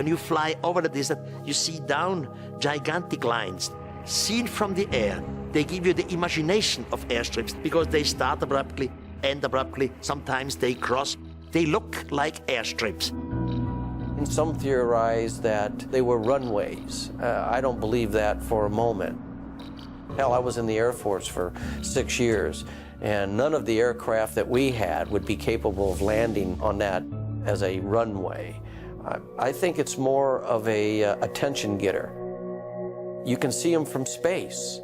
When you fly over the desert, you see down gigantic lines. Seen from the air, they give you the imagination of airstrips because they start abruptly, end abruptly, sometimes they cross. They look like airstrips. And some theorize that they were runways. I don't believe that for a moment. Hell, I was in the Air Force for 6 years, and none of the aircraft that we had would be capable of landing on that as a runway. I think it's more of a attention getter. You can see them from space.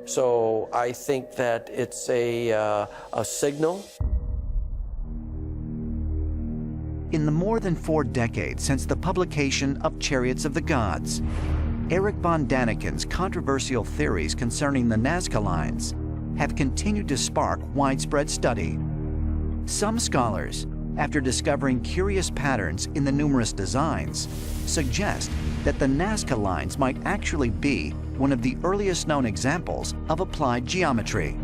So I think that it's a signal. In the more than 4 decades since the publication of Chariots of the Gods, Eric von Daniken's controversial theories concerning the Nazca lines have continued to spark widespread study. Some scholars, after discovering curious patterns in the numerous designs, suggest that the Nazca lines might actually be one of the earliest known examples of applied geometry.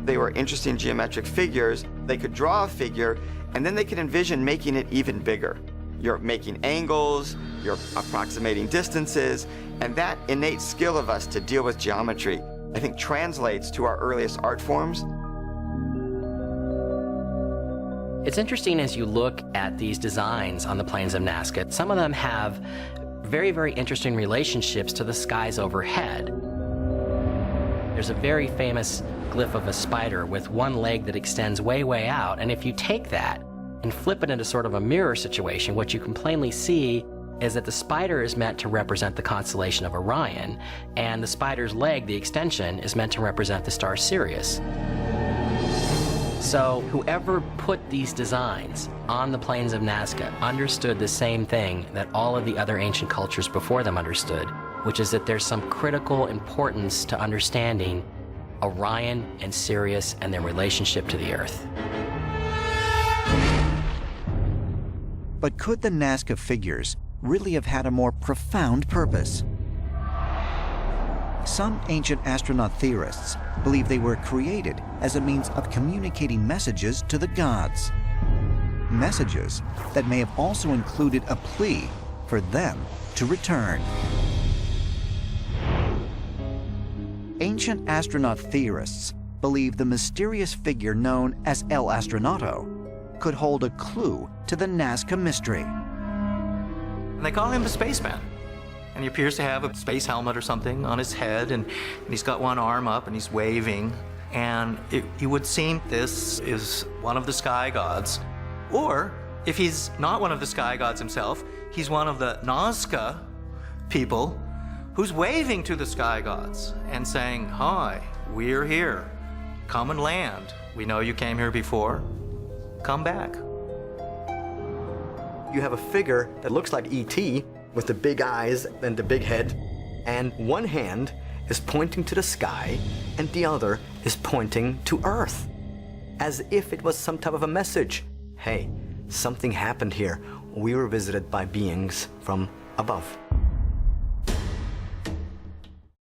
They were interesting geometric figures. They could draw a figure, and then they could envision making it even bigger. You're making angles, you're approximating distances, and that innate skill of us to deal with geometry, I think, translates to our earliest art forms. It's interesting as you look at these designs on the plains of Nazca. Some of them have very, very interesting relationships to the skies overhead. There's a very famous glyph of a spider with one leg that extends way, way out, and if you take that and flip it into sort of a mirror situation, what you can plainly see is that the spider is meant to represent the constellation of Orion, and the spider's leg, the extension, is meant to represent the star Sirius. So whoever put these designs on the plains of Nazca understood the same thing that all of the other ancient cultures before them understood, which is that there's some critical importance to understanding Orion and Sirius and their relationship to the Earth. But could the Nazca figures really have had a more profound purpose? Some ancient astronaut theorists believe they were created as a means of communicating messages to the gods. Messages that may have also included a plea for them to return. Ancient astronaut theorists believe the mysterious figure known as El Astronauto could hold a clue to the Nazca mystery. They call him the spaceman. And he appears to have a space helmet or something on his head, and he's got one arm up and he's waving. And it would seem this is one of the sky gods. Or, if he's not one of the sky gods himself, he's one of the Nazca people who's waving to the sky gods and saying, "Hi, we're here. Come and land. We know you came here before. Come back." You have a figure that looks like E.T. with the big eyes and the big head, and one hand is pointing to the sky and the other is pointing to Earth, as if it was some type of a message. Hey, something happened here. We were visited by beings from above.